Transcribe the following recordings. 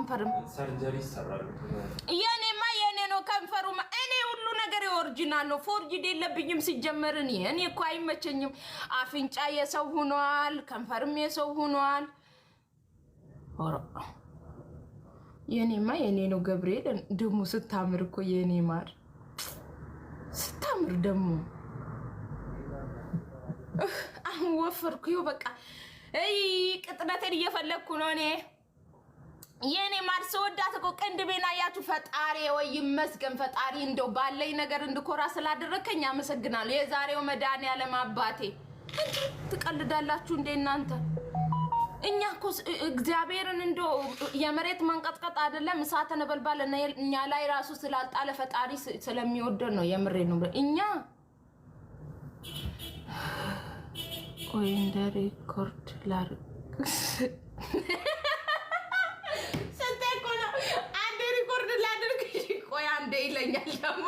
ከንፈርም ሰርጀሪ ይሰራል የኔማ የኔ ነው ከንፈሩማ እኔ ሁሉ ነገር ኦሪጂናል ነው ፎርጂድ የለብኝም ሲጀመር እኔ እኮ አይመቸኝም አፍንጫ የሰው ሆኗል ከንፈርም የሰው ሆኗል ኦራ የኔማ የኔ ነው ገብርኤል ደሞ ስታምር እኮ የኔ ማር ስታምር ደሞ አሁን ወፈርኩ ይው በቃ አይ ቅጥነቴን እየፈለኩ ነው እኔ የኔ ማር ሰወዳት እኮ ቅንድቤና ያቱ ፈጣሪ ወይ ይመስገን ፈጣሪ እንደው ባለይ ነገር እንድኮራ ስላደረከኝ አመሰግናለሁ የዛሬው መድኃኒዓለም አባቴ ትቀልዳላችሁ እንደ እናንተ እኛ እኮ እግዚአብሔርን እንደው የመሬት መንቀጥቀጥ አይደለም እሳተ ነበልባል እኛ ላይ ራሱ ስላልጣለ ፈጣሪ ስለሚወደን ነው የምሬ ነው እኛ ወይ እንደ ሪኮርድ ላርግ አንዴ ይለኛል ደሞ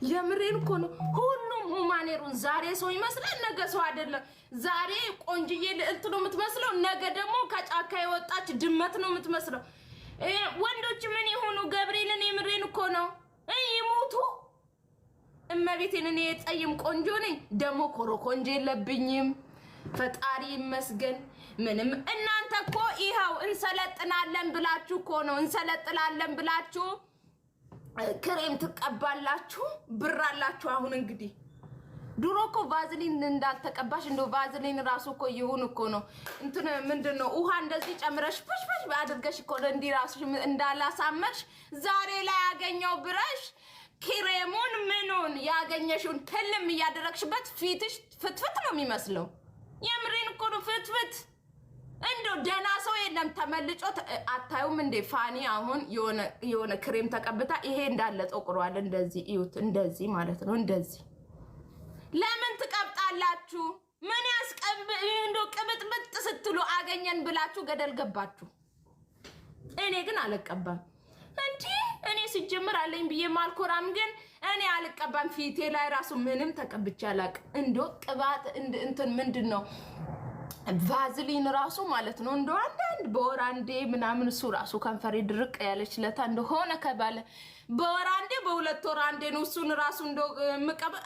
የምሬን እኮ ነው ሁሉም ሁማኔሩን ዛሬ ሰው ይመስላል ነገ ሰው አይደለም ዛሬ ቆንጅዬ ልዕልት ነው የምትመስለው ነገ ደግሞ ከጫካ የወጣች ድመት ነው የምትመስለው ወንዶች ምን ይሆኑ ገብርኤልን የምሬን እኮ ነው ይሞቱ እመቤቴን እኔ የጸይም ቆንጆ ነኝ ደሞ ኮሮኮንጄ የለብኝም ፈጣሪ ይመስገን ምንም እናንተ እኮ ይሄው እንሰለጥናለን ብላችሁ እኮ ነው እንሰለጥናለን ብላችሁ ክሬም ትቀባላችሁ ብራላችሁ አሁን እንግዲህ ድሮ እኮ ቫዝሊን እንዳልተቀባሽ እንደው ቫዝሊን ራሱ እኮ ይሁን እኮ ነው እንትን ምንድነው ውሃ እንደዚህ ጨምረሽ ፍሽፍሽ አድርገሽ እኮ እንዲ ራሱ እንዳላሳመርሽ ዛሬ ላይ ያገኘው ብረሽ ክሬሙን ምኑን ያገኘሽውን ትልም ያደረግሽበት ፊትሽ ፍትፍት ነው የሚመስለው የምሬን እኮ ነው ፍትፍት እንደው ደና ሰው የለም ተመልጮ አታዩም እንዴ ፋኒ አሁን የሆነ ክሬም ተቀብታ ይሄ እንዳለ ጠቁሯል እንደዚህ እዩት እንደዚህ ማለት ነው እንደዚህ ለምን ትቀብጣላችሁ ምን ያስቀብ እንደው ቅብጥብጥ ስትሉ አገኘን ብላችሁ ገደል ገባችሁ እኔ ግን አልቀባም እንዴ እኔ ሲጀምር አለኝ ብዬ ማልኮራም ግን እኔ አልቀባም ፊቴ ላይ ራሱ ምንም ተቀብቻ አላቅ እንደው ቅባት እንትን ምንድነው ቫዝሊን ራሱ ማለት ነው እንደው አንድ በወራንዴ ምናምን እሱ ራሱ ከንፈሬ ድርቅ ያለች ለታ እንደሆነ ከባለ በወራንዴ በሁለት ወራንዴ ነው እሱን ራሱ እንደው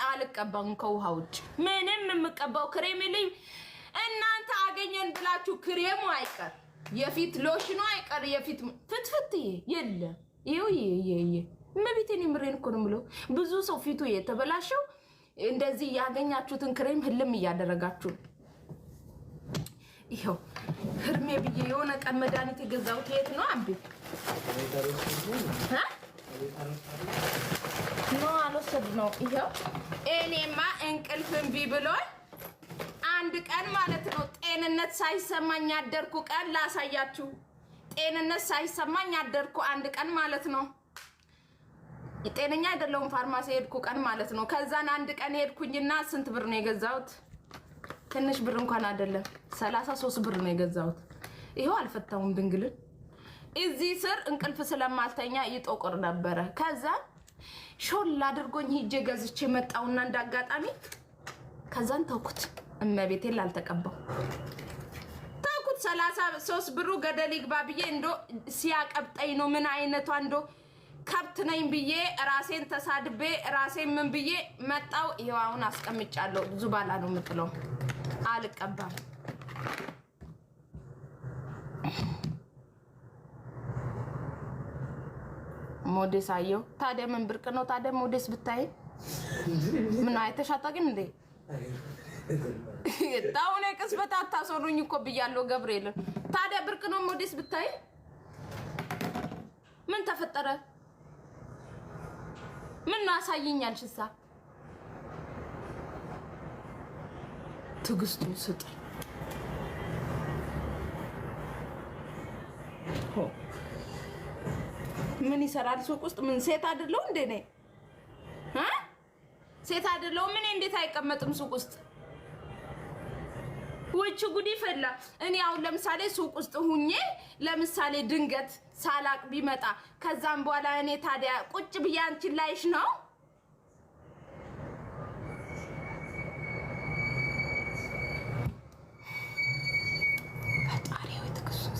አልቀባም ከውሃ ውጭ ምንም የምቀባው ክሬም ላይ እናንተ አገኘን ብላችሁ ክሬሙ አይቀር የፊት ሎሽኑ አይቀር የፊት ፍትፍት የለ ይሄ መብቴን ምሬን እኮ ነው ምለው ብዙ ሰው ፊቱ የተበላሸው እንደዚህ ያገኛችሁትን ክሬም ህልም ያደረጋችሁ ይሄው ህርሜ ብዬ የሆነ ቀን መድኃኒት የገዛሁት የት ነው አምቢ ነው አልወሰድ ነው ይሄው እኔማ እንቅልፍም ቢብሎኝ አንድ ቀን ማለት ነው ጤንነት ሳይሰማኝ ያደርኩ ቀን ላሳያችሁ ጤንነት ሳይሰማኝ ያደርኩ አንድ ቀን ማለት ነው ጤነኛ አይደለም ፋርማሲ ሄድኩ ቀን ማለት ነው ከዛን አንድ ቀን ሄድኩኝና ስንት ብር ነው የገዛሁት ትንሽ ብር እንኳን አይደለም 33 ብር ነው የገዛሁት ይሄው አልፈታውም ድንግልን እዚህ ስር እንቅልፍ ስለማልተኛ ይጦቆር ነበር ከዛ ሾል አድርጎኝ ሂጄ ገዝቼ መጣውና እንዳጋጣሚ ከዛን ተውኩት እመቤቴን ላልተቀባው ተውኩት 33 ብሩ ገደል ይግባ ብዬ እንዶ ሲያቀብጠኝ ነው ምን አይነቷ እንዶ ከብት ነኝ ብዬ ራሴን ተሳድቤ ራሴን ምን ብዬ መጣው ይሄው አሁን አስቀምጫለሁ ዙባላ ነው የምጥለው አልቀባም ሞዴስ አየው ታዲያ ምን ብርቅ ነው ታዲያ ሞዴስ ብታይ ምን አይተሻታግን እንዴ ታውኔ ቅስበት አታሰሩኝ እኮ ብያለሁ ገብርኤል ታዲያ ብርቅ ነው ሞዴስ ብታይ ምን ተፈጠረ ምን አሳይኛል ሽሳ ትግስቱ ስጥ ምን ይሰራል ሱቅ ውስጥ ምን ሴት አይደለው እንዴ ነኝ ሴት አይደለው ምን እንዴት አይቀመጥም ሱቅ ውስጥ ወጭ ጉዲ ፈላ እኔ አሁን ለምሳሌ ሱቅ ውስጥ ሁኜ ለምሳሌ ድንገት ሳላቅ ቢመጣ ከዛም በኋላ እኔ ታዲያ ቁጭ ብያንቺ ላይሽ ነው ፈጣሪው ትክስ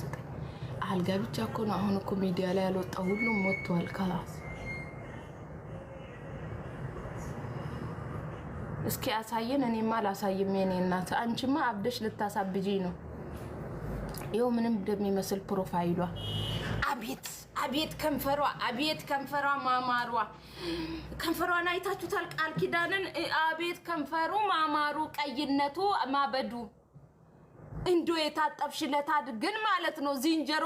አልጋ ብቻ እኮ ነው። አሁን እኮ ሚዲያ ላይ ያልወጣው ሁሉም ወጥቷል። ካላስ እስኪ አሳየን። እኔማ አላሳይም የኔ እናት። አንቺማ አብደሽ ልታሳብጂ ነው። ይኸው ምንም እንደሚመስል ፕሮፋይሏ። አቤት አቤት ከንፈሯ፣ አቤት ከንፈሯ ማማሯ። ከንፈሯን አይታችሁታል? ቃል ኪዳንን አቤት ከንፈሩ ማማሩ፣ ቀይነቱ ማበዱ። እንዶ የታጠብሽለት ግን ማለት ነው ዝንጀሮ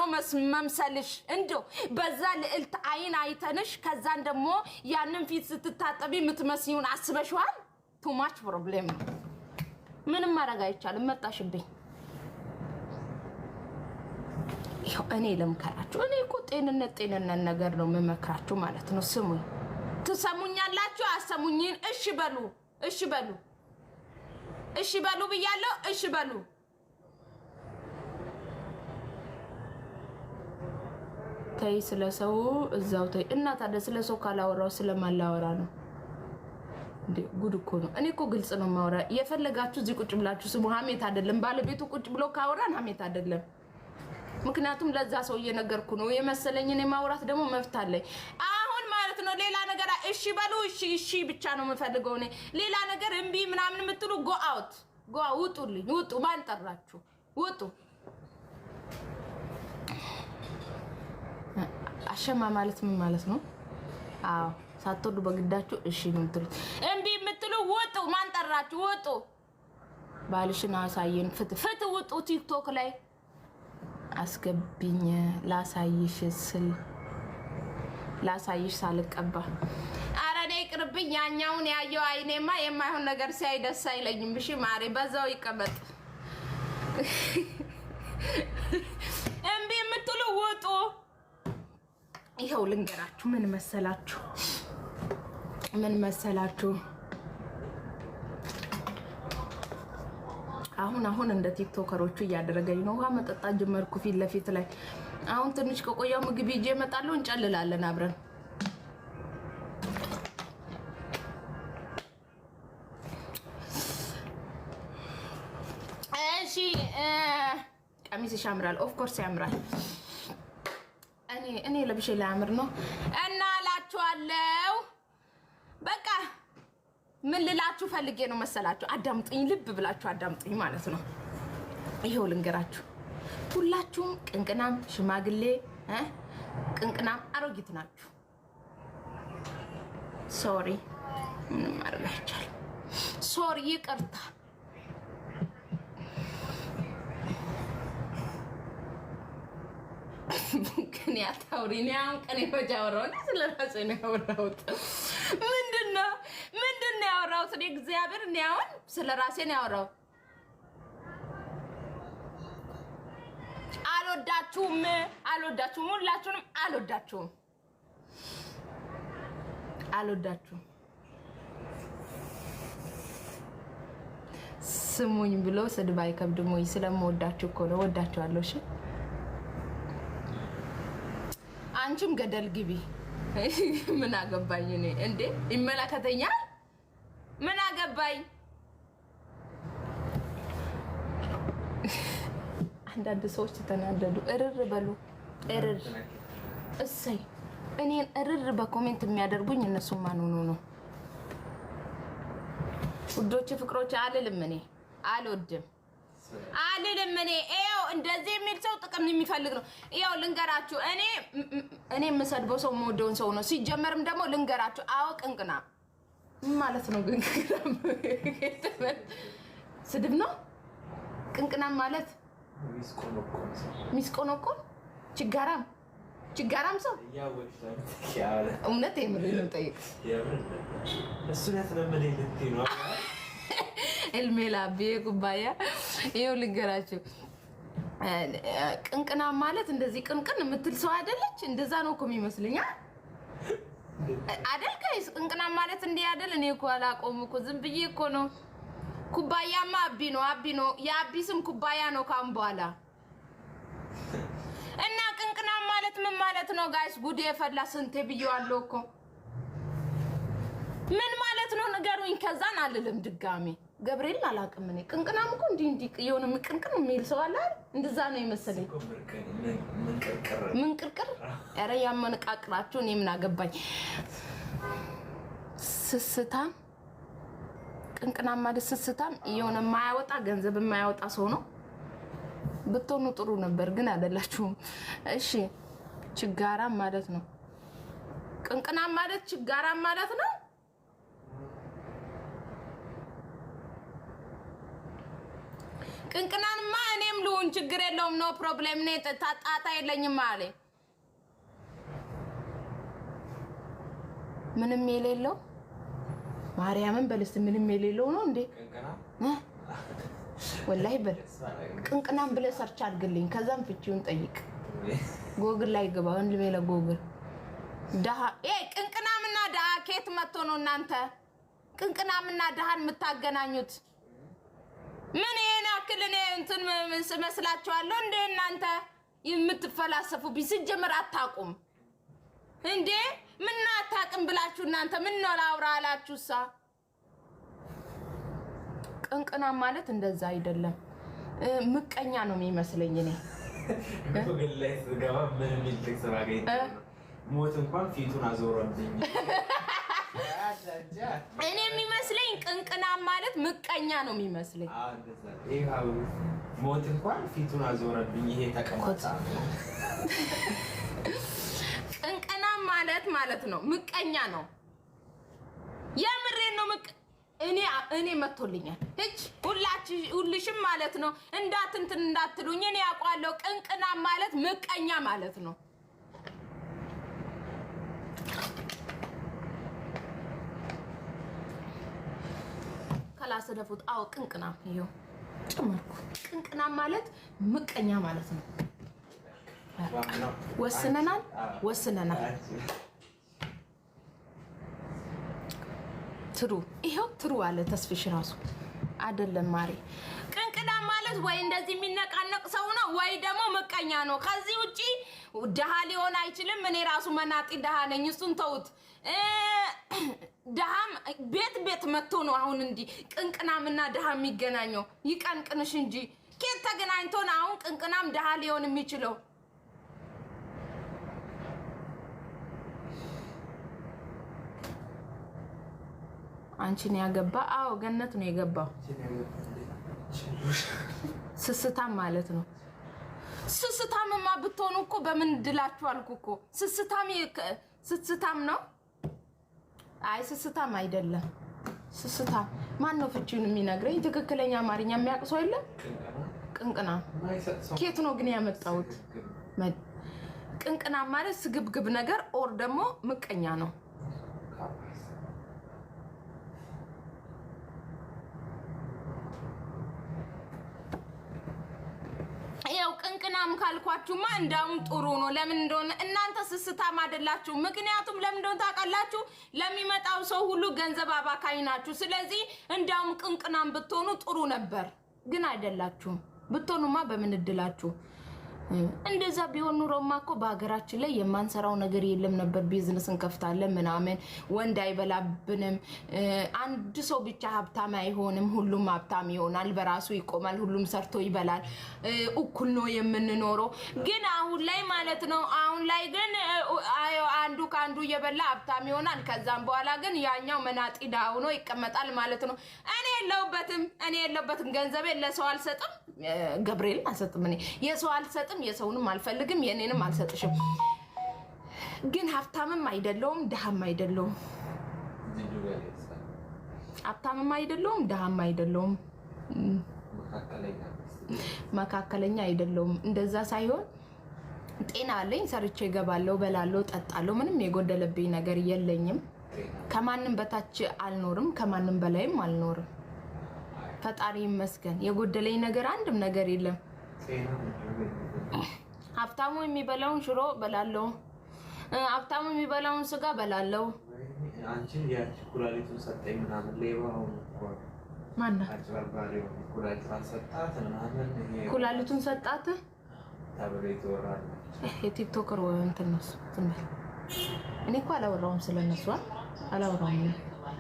መምሰልሽ። እንዶ በዛ ልዕልት አይን አይተንሽ ከዛን ደግሞ ያንን ፊት ስትታጠቢ የምትመስዩን አስበሽዋል? ቱማች ፕሮብሌም ነው። ምንም ማድረግ አይቻልም። መጣሽብኝ። ይኸው እኔ ልምከራችሁ። እኔ እኮ ጤንነት ነገር ነው የምመክራችሁ ማለት ነው። ስሙኝ። ትሰሙኛላችሁ? አሰሙኝን? እሺ በሉ፣ እሺ በሉ፣ እሺ በሉ ብያለሁ። እሺ በሉ። ተይ ስለሰው እዛው ተይ። እና ታዲያ ስለሰው ካላወራው ስለማላወራ ነው እንዴ? ጉድ እኮ ነው። እኔ እኮ ግልጽ ነው ማወራ። የፈለጋችሁ እዚህ ቁጭ ብላችሁ ስሙ። ሀሜት አይደለም። ባለቤቱ ቁጭ ብሎ ካወራን ሀሜት አይደለም። ምክንያቱም ለዛ ሰው እየነገርኩ ነው የመሰለኝ። እኔ ማውራት ደግሞ መብት አለኝ አሁን ማለት ነው። ሌላ ነገር እሺ በሉ። እሺ እሺ ብቻ ነው የምፈልገው እኔ። ሌላ ነገር እምቢ ምናምን የምትሉ ጎ አውት፣ ጎ ውጡልኝ፣ ውጡ። ማን ጠራችሁ? ውጡ። አሸማ ማለት ምን ማለት ነው? አዎ ሳትወዱ በግዳችሁ እሺ ነው የምትሉት። እምቢ የምትሉ ውጡ። ማን ጠራችሁ? ውጡ። ባልሽን አሳየን። ፍት ውጡ። ቲክቶክ ላይ አስገብኝ ላሳይሽ ስል ላሳይሽ ሳልቀባ። ኧረ እኔ ይቅርብኝ። ያኛውን ያየው አይኔማ የማይሆን ነገር ሲያይ ደስ አይለኝም። እሺ ማሬ በዛው ይቀመጥ። እምቢ የምትሉ ውጡ። ይኸው ልንገራችሁ። ምን መሰላችሁ? ምን መሰላችሁ? አሁን እንደ ቲክቶከሮቹ እያደረገኝ ነው። ውሃ መጠጣት ጀመርኩ ፊት ለፊት ላይ። አሁን ትንሽ ከቆየው ምግብ ይዤ እመጣለሁ። እንጨልላለን አብረን። እሺ ቀሚስሽ ያምራል። ኦፍ ኮርስ ያምራል። እኔ ለብሼ ላያምር ነው እና እላችኋለሁ። በቃ ምን ልላችሁ ፈልጌ ነው መሰላችሁ? አዳምጡኝ፣ ልብ ብላችሁ አዳምጡኝ ማለት ነው። ይሄው ልንገራችሁ። ሁላችሁም ቅንቅናም ሽማግሌ ቅንቅናም አሮጊት ናችሁ። ሶሪ፣ ምንም ማድረግ አይቻልም። ሶሪ፣ ይቅርታ። ምክንያት አውሪኝ። አሁን ቀን ይፈጃወራው ስለራሴ ነው ያወራሁት። ምንድነው ያወራሁት? እኔ እግዚአብሔር ነው አሁን ስለራሴ ነው ያወራሁት። አልወዳችሁም፣ ሁላችሁንም አልወዳችሁም። ስሙኝ ብሎ ስድብ አይከብድም ወይ? ስለምወዳችሁ እኮ ነው። ወዳችኋለሁ። እሺ አንቺም ገደል ግቢ። ምን አገባኝ እኔ እንዴ? ይመለከተኛል? ምን አገባኝ? አንዳንድ ሰዎች ተናደዱ። እርር በሉ። እርር እሰይ። እኔን እርር በኮሜንት የሚያደርጉኝ እነሱ ማን ሆኖ ነው? ውዶች ፍቅሮች አልልም። እኔ አልወድም እኔ ይኸው እንደዚህ የሚል ሰው ጥቅም የሚፈልግ ነው። ይኸው ልንገራችሁ። እኔ የምሰድበው ሰው የምወደውን ሰው ነው። ሲጀመርም ደግሞ ልንገራችሁ። አዎ ቅንቅና ማለት ነው። ስድብ ነው። ቅንቅናም ማለት ሚስቆኖኮን ችጋራም ሰው እውነት የምር ነው። ጠይቅ ኤልሜላ ቢዬ ኩባያ ይኸው ልንገራችሁ። ቅንቅና ማለት እንደዚህ ቅንቅን የምትል ሰው አይደለች። እንደዛ ነው እኮ የሚመስለኝ አይደል? ጋይስ ቅንቅና ማለት እንዲህ አይደል? እኔ እኮ አላውቀውም እኮ ዝም ብዬ እኮ ነው። ኩባያማ አቢ ነው። የአቢ ስም ኩባያ ነው ካሁን በኋላ። እና ቅንቅና ማለት ምን ማለት ነው ጋይስ? ጉድ የፈላ ስንቴ ብዬዋለሁ እኮ። ምን ማለት ነው ንገሩኝ። ከዛን አልልም ድጋሚ ገብርኤል አላውቅም እኔ ቅንቅናም እኮ እንዲህ የሆነ ምቅንቅን የሚል ሰው አለ እንደዛ ነው የመሰለኝ ምን ቅርቅር ኧረ ያመነቃቅራችሁ እኔ ምን አገባኝ ስስታም ቅንቅናም ማለት ስስታም የሆነ የማያወጣ ገንዘብ የማያወጣ ሰው ነው ብትሆኑ ጥሩ ነበር ግን አይደላችሁም እሺ ችጋራም ማለት ነው ቅንቅናም ማለት ችጋራም ማለት ነው ቅንቅናንማ እኔም ልሁን ችግር የለውም ኖ ፕሮብሌም ነኝ ጣጣ የለኝም ማለት ምንም የሌለው ማርያምን በልስ ምንም የሌለው ነው እንዴ ወላሂ በል ቅንቅናም ብለህ ሰርች አድርግልኝ ከዛም ፍቺውን ጠይቅ ጎግል ላይ ግባ ወንድሜ ለጎግል ዳሃ ቅንቅናምና ዳሃ ኬት መጥቶ ነው እናንተ ቅንቅናምና ዳሃን የምታገናኙት ምን ያክል እኔ እንትን መስላችኋለሁ እንዴ እናንተ የምትፈላሰፉ ቢስጀምር አታቁም እንዴ ምን አታቅም ብላችሁ እናንተ ምን ነው ላውራ አላችሁሳ ቅንቅና ማለት እንደዛ አይደለም ምቀኛ ነው የሚመስለኝ እኔ ጎግል ላይ ስገባ ምን የሚል ቴክስት ባገኝ ሞት እንኳን ፊቱን አዞረብኝ እኔ የሚመስለኝ ቅንቅና ማለት ምቀኛ ነው የሚመስለኝ ይሄው ሞት እንኳን ፊቱን አዞረብኝ ይሄ ተቀማጣ ቅንቅና ማለት ነው ምቀኛ ነው የምሬን ነው እኔ መጥቶልኛል እጭ ሁልሽም ማለት ነው እንዳትንትን እንዳትሉኝ እኔ ያውቃለሁ ቅንቅና ማለት ምቀኛ ማለት ነው ከላሰደፉት አው ቅንቅና ይሄው ጨመርኩ ቅንቅና ማለት ምቀኛ ማለት ነው ወስነናል ትሩ ይሄው ትሩ አለ ተስፍሽ ራሱ አይደለም ማሪ ቅንቅና ማለት ወይ እንደዚህ የሚነቃነቅ ሰው ነው ወይ ደግሞ ምቀኛ ነው ከዚህ ውጪ ደሃ ሊሆን አይችልም እኔ ራሱ መናጢ ደሃ ነኝ እሱን ተውት ደሃም ቤት መጥቶ ነው አሁን እንዲ ቅንቅናምና ደሃ የሚገናኘው ይቀንቅንሽ እንጂ ኬት ተገናኝቶ ነው አሁን ቅንቅናም ደሃ ሊሆን የሚችለው አንቺን ያገባ አው ገነት ነው የገባው ስስታም ማለት ነው ስስታምማ ብትሆኑ እኮ በምን ድላችሁ አልኩ እኮ ስስታም ነው አይ ስስታም አይደለም ስስታም ማን ነው ፍቺውን የሚነግረኝ ትክክለኛ አማርኛ የሚያውቅ ሰው የለም ቅንቅና ኬት ነው ግን ያመጣውት ቅንቅና ማለት ስግብግብ ነገር ኦር ደግሞ ምቀኛ ነው ቅንቅናም ካልኳችሁማ እንዳውም ጥሩ ነው ለምን እንደሆነ እናንተ ስስታም አይደላችሁ ምክንያቱም ለምን እንደሆነ ታውቃላችሁ ለሚመጣው ሰው ሁሉ ገንዘብ አባካኝ ናችሁ ስለዚህ እንዳውም ቅንቅናም ብትሆኑ ጥሩ ነበር ግን አይደላችሁም ብትሆኑማ በምን እድላችሁ እንደዛ ቢሆን ኑሮማ እኮ በአገራችን ላይ የማንሰራው ነገር የለም ነበር ቢዝነስ እንከፍታለን ምናምን ወንድ አይበላብንም አንድ ሰው ብቻ ሀብታም አይሆንም ሁሉም ሀብታም ይሆናል በራሱ ይቆማል ሁሉም ሰርቶ ይበላል እኩል ነው የምንኖረው ግን አሁን ላይ ማለት ነው አሁን ላይ ግን አንዱ ካንዱ እየበላ ሀብታም ይሆናል ከዛም በኋላ ግን ያኛው መናጢ ዳው ነው ይቀመጣል ማለት ነው እኔ የለውበትም ገንዘብ ለሰው አልሰጥም ገብርኤል አልሰጥም እኔ የሰው አልሰጥም የሰውንም አልፈልግም የኔንም አልሰጥሽም ግን ሀብታምም አይደለውም ደሃም አይደለውም ሀብታምም አይደለውም ደሃም አይደለውም መካከለኛ አይደለውም እንደዛ ሳይሆን ጤና አለኝ ሰርቼ ገባለሁ በላለሁ ጠጣለሁ ምንም የጎደለብኝ ነገር የለኝም ከማንም በታች አልኖርም ከማንም በላይም አልኖርም ፈጣሪ ይመስገን የጎደለኝ ነገር አንድም ነገር የለም ሀብታሙ የሚበላውን ሽሮ በላለሁ ሀብታሙ የሚበላውን ስጋ በላለሁ አንቺ ያቺ ኩላሊቱን ሰጠኝ ምናምን ሌባው ማን አጭበርባሪው ኩላሊቱን ሰጣት ምናምን ኩላሊቱን ሰጣት ታበሬት ወራል የቲክቶከር ወይ እንትን ነው ዝም በል እኔ እኮ አላወራሁም ስለነሱ አላወራሁም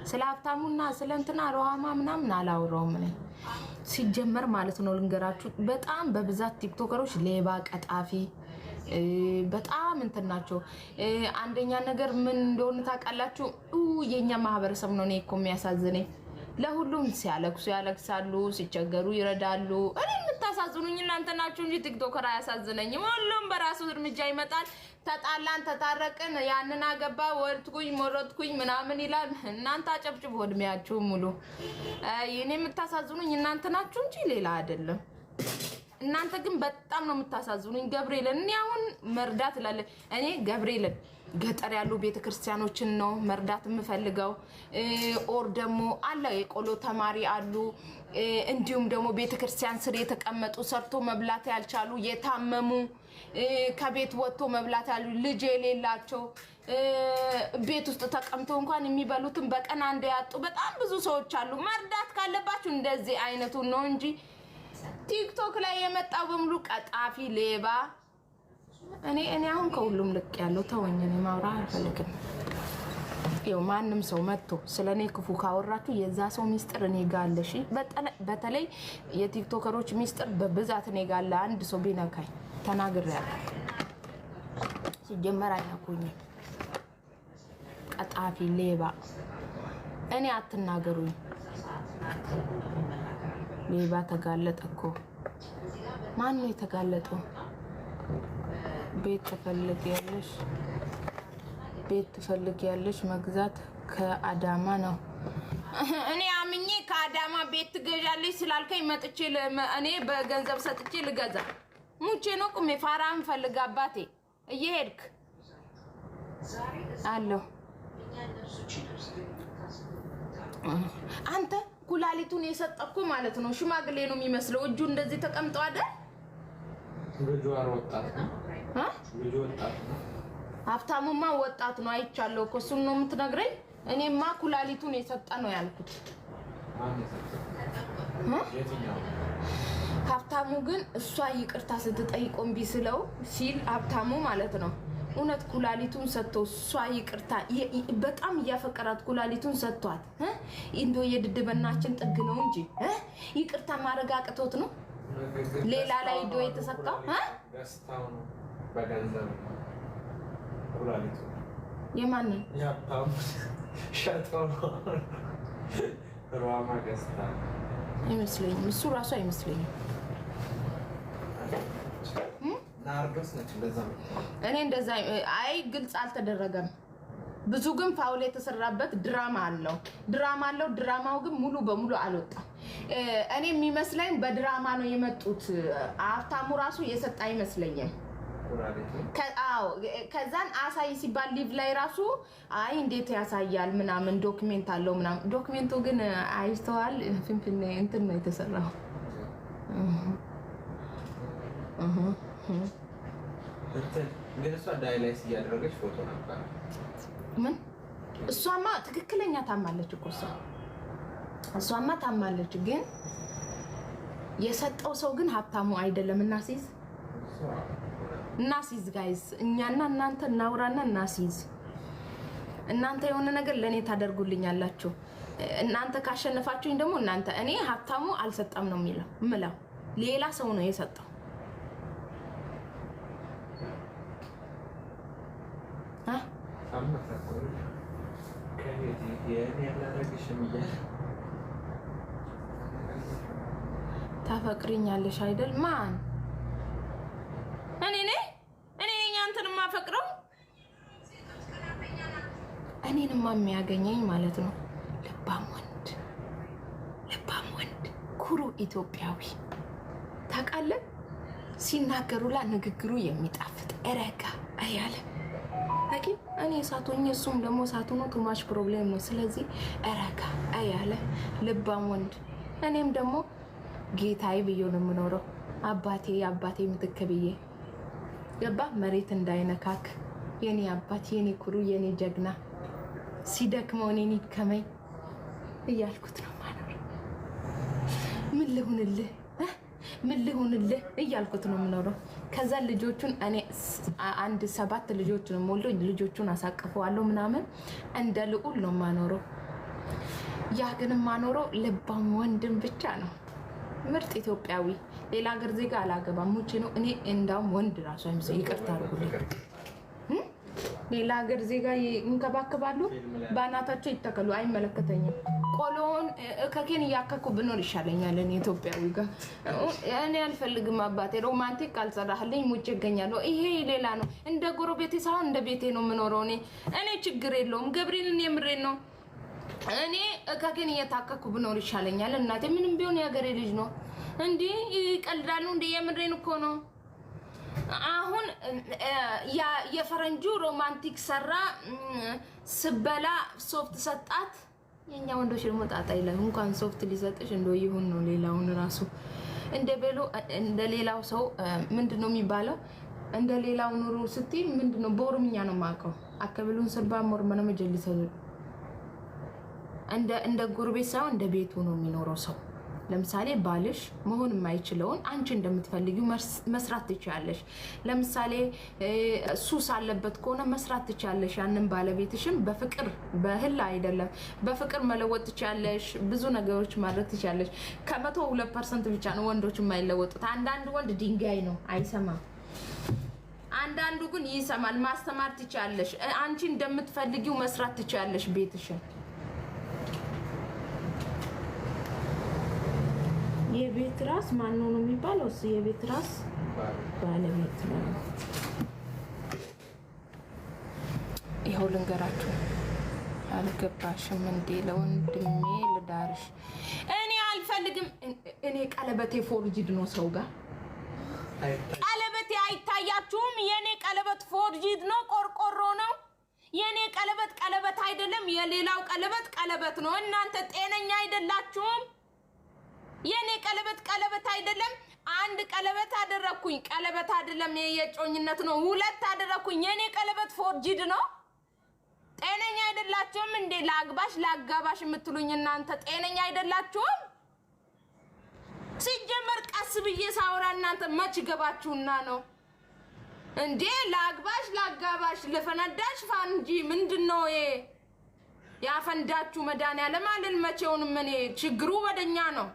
ስለ ሀብታሙና ስለ እንትና ሩሃማ ምናምን አላወራውም እኔ ሲጀመር ማለት ነው። ልንገራችሁ በጣም በብዛት ቲክቶከሮች ሌባ ቀጣፊ በጣም እንትን ናቸው። አንደኛ ነገር ምን እንደሆነ ታውቃላችሁ? የኛ ማህበረሰብ ነው እኔ እኮ የሚያሳዝነኝ። ለሁሉም ሲያለቅሱ ያለቅሳሉ፣ ሲቸገሩ ይረዳሉ። እኔ የምታሳዝኑኝ እናንተ ናችሁ እንጂ ቲክቶከር አያሳዝነኝም። ሁሉም በራሱ እርምጃ ይመጣል። ተጣላን ተታረቅን ያንን አገባ ወርትኩኝ ሞረትኩኝ ምናምን ይላል። እናንተ አጨብጭቡ እድሜያችሁ ሙሉ። እኔ የምታሳዝኑኝ እናንተ ናችሁ እንጂ ሌላ አይደለም። እናንተ ግን በጣም ነው የምታሳዝኑኝ። ገብርኤልን እኔ አሁን መርዳት እላለሁ። እኔ ገብርኤልን ገጠር ያሉ ቤተክርስቲያኖችን ነው መርዳት የምፈልገው። ኦር ደግሞ አለ የቆሎ ተማሪ አሉ። እንዲሁም ደግሞ ቤተክርስቲያን ስር የተቀመጡ ሰርቶ መብላት ያልቻሉ የታመሙ ከቤት ወጥቶ መብላት ያሉ ልጅ የሌላቸው ቤት ውስጥ ተቀምጠው እንኳን የሚበሉትን በቀን አንድ ያጡ በጣም ብዙ ሰዎች አሉ። መርዳት ካለባችሁ እንደዚህ አይነቱ ነው እንጂ ቲክቶክ ላይ የመጣው በሙሉ ቀጣፊ ሌባ። እኔ አሁን ከሁሉም ልቅ ያለው ተወኝ። እኔ ማውራት አልፈልግም። ይኸው ማንም ሰው መጥቶ ስለኔ ክፉ ካወራችሁ የዛ ሰው ሚስጥር እኔ ጋር አለ። እሺ በተለይ የቲክቶከሮች ሚስጥር በብዛት እኔ ጋር አለ። አንድ ሰው ቢነካኝ ተናግሬያለሁ። ሲጀመር አይነኩኝም። ቀጣፊ ሌባ እኔ አትናገሩኝ። ሌባ ተጋለጠ እኮ። ማን ነው የተጋለጠው? ቤት ትፈልጊያለሽ መግዛት ከአዳማ ነው። እኔ አምኜ ከአዳማ ቤት ትገዣለሽ ስላልከኝ መጥቼ እኔ በገንዘብ ሰጥቼ ልገዛ ሙቼ ነው ቁሜ ፋራን ፈልግ አባቴ እየሄድክ አለው። አንተ ኩላሊቱን የሰጠኩ ማለት ነው። ሽማግሌ ነው የሚመስለው። እጁ እንደዚህ ተቀምጦ አይደል? ልጁ ወጣት ነው። ሀብታሙማ ወጣት ነው አይቻለሁ እኮ። እሱን ነው የምትነግረኝ? እኔማ ኩላሊቱን የሰጠ ነው ያልኩት። ሀብታሙ ግን እሷ ይቅርታ ስትጠይቀው እምቢ ስለው ሲል ሀብታሙ ማለት ነው እውነት ኩላሊቱን ሰጥቶ እሷ ይቅርታ በጣም እያፈቀራት ኩላሊቱን ሰጥቷት እንዶ የድድበናችን ጥግ ነው እንጂ ይቅርታ ማድረግ አቅቶት ነው ሌላ ላይ ዶ የተሰካው ገስታው ነው በገንዘብ ኩላሊቱ የማን ያፓው ሸጠው ሩሃማ ገስታ አይመስለኝም። እሱ ራሱ አይመስለኝም። ናርዶስ ነች እንደዛ። እኔ እንደዛ አይ ግልጽ አልተደረገም። ብዙ ግን ፋውል የተሰራበት ድራማ አለው። ድራማው ግን ሙሉ በሙሉ አልወጣም። እኔ የሚመስለኝ በድራማ ነው የመጡት። ሀብታሙ ራሱ የሰጠ አይመስለኝም። ከዛን አሳይ ሲባል ሊቭ ላይ ራሱ አይ እንዴት ያሳያል ምናምን ዶክሜንት አለው ምናምን። ዶክሜንቱ ግን አይተዋል። ፍንፍኔ እንትን ነው የተሰራው። ግን እሷ ዳይላይስ እያደረገች ፎቶ ነበር። ምን እሷማ ትክክለኛ ታማለች እኮ እሷማ ታማለች። ግን የሰጠው ሰው ግን ሀብታሙ አይደለም። እናሲዝ ጋይዝ፣ እኛና እናንተ እናውራና እናሲዝ። እናንተ የሆነ ነገር ለኔ ታደርጉልኛላችሁ። እናንተ ካሸነፋችሁኝ ደግሞ እናንተ እኔ ሀብታሙ አልሰጠም ነው የምለው ሌላ ሰው ነው የሰጠው። ታፈቅሪኛለሽ አይደል? ማን? እኔ ነኝ አንተን የማፈቅረው። እኔንማ የሚያገኘኝ ማለት ነው ልባም ወንድ ኩሩ ኢትዮጵያዊ ታውቃለህ። ሲናገሩላ ንግግሩ የሚጣፍጥ ረጋ አያለ አኪም እኔ ሳቶኝ እሱም ደግሞ ሳቱ ነው። ቱማሽ ፕሮብሌም ነው። ስለዚህ ረጋ አያለ ልባም ወንድ። እኔም ደግሞ ጌታዬ ብዬ ነው የምኖረው። አባቴ ምትክ ብዬ ገባ መሬት እንዳይነካክ የኔ አባት የኔ ኩሩ የኔ ጀግና ሲደክመው እኔን ይድከመኝ እያልኩት ነው ማለት። ምን ልሁንልህ እያልኩት ነው የምኖረው። ከዛ ልጆቹን እኔ 7 ልጆችን ሞልቶ ልጆቹን አሳቅፈዋለሁ ምናምን እንደ ልዑል ነው የማኖረው። ያ ግን ማኖረው ልባም ወንድም ብቻ ነው ምርጥ ኢትዮጵያዊ ሌላ ሀገር ዜጋ አላገባም ሙቼ ነው እኔ እንዳውም ወንድ ራሱ አይምሰ ይቅርታ አድርጉልኝ ሌላ ሀገር ዜጋ እንከባከባሉ ባናታቸው ይተከሉ አይመለከተኝም ቆሎን ከኬን ያከኩ ብኖር ይሻለኛል እኔ ኢትዮጵያዊ ጋር እኔ አልፈልግም አባቴ ሮማንቲክ ካልሰራህልኝ ሙቼ ይገኛለሁ ይሄ ሌላ ነው እንደ ጎረቤቴ ሳይሆን እንደ ቤቴ ነው የምኖረው እኔ ችግር የለውም ገብርኤልን የምሬን ነው እኔ ከኬን ያታከኩ ብኖር ይሻለኛል እናቴ ምንም ቢሆን ያገሬ ልጅ ነው እንዴ ይቀልዳሉ እንዴ የምሬን እኮ ነው አሁን የፈረንጁ ሮማንቲክ ሰራ ስበላ ሶፍት ሰጣት የኛ ወንዶች ደግሞ ጣጣ ይላል እንኳን ሶፍት ሊሰጥሽ እንደው ይሁን ነው ሌላውን ራሱ እንደ ሌላው ሰው ምንድነው የሚባለው እንደ ሌላው ኑሩ ስትይ ምንድነው በኦሮምኛ ነው ማቀው አከብሉን ስርባ ሞርመነ መጀልሰው እንደ ጎረቤት ሳይሆን እንደ ቤቱ ነው የሚኖረው ሰው ለምሳሌ ባልሽ መሆን የማይችለውን አንቺ እንደምትፈልጊው መስራት ትችያለሽ ለምሳሌ ሱስ አለበት ከሆነ መስራት ትችያለሽ ያንን ባለቤትሽም በፍቅር በህላ አይደለም በፍቅር መለወጥ ትችያለሽ ብዙ ነገሮች ማድረግ ትችያለሽ ከ102% ብቻ ነው ወንዶች የማይለወጡት አንዳንድ ወንድ ድንጋይ ነው አይሰማም አንዳንዱ ግን ይሰማል ማስተማር ትችያለሽ አንቺ እንደምትፈልጊው መስራት ትችያለሽ ቤትሽን የቤት ራስ ማን ነው የሚባለው የቤት ራስ ባለቤት ነው ይኸው ልንገራችሁ አልገባሽም እንዴ ለወንድሜ ልዳርሽ እኔ አልፈልግም እኔ ቀለበቴ ፎርጂድ ነው ሰው ጋር ቀለበቴ አይታያችሁም የኔ ቀለበት ፎርጂድ ነው ቆርቆሮ ነው የኔ ቀለበት አይደለም የሌላው ቀለበት ነው እናንተ ጤነኛ አይደላችሁም የኔ ቀለበት አይደለም አንድ ቀለበት አደረኩኝ ቀለበት አይደለም የጮኝነት ነው ሁለት አደረኩኝ የኔ ቀለበት ፎርጂድ ነው ጤነኛ አይደላችሁም እንዴ ላጋባሽ የምትሉኝ እናንተ ጤነኛ አይደላችሁም ሲጀመር ቀስ ብዬ ሳውራ እናንተ መች ገባችሁና ነው እንዴ ላጋባሽ ለፈነዳሽ ፋንጂ ምንድነው ያፈንዳችሁ መዳን ያለ ማለት መቼውን ምን ችግሩ ወደኛ ነው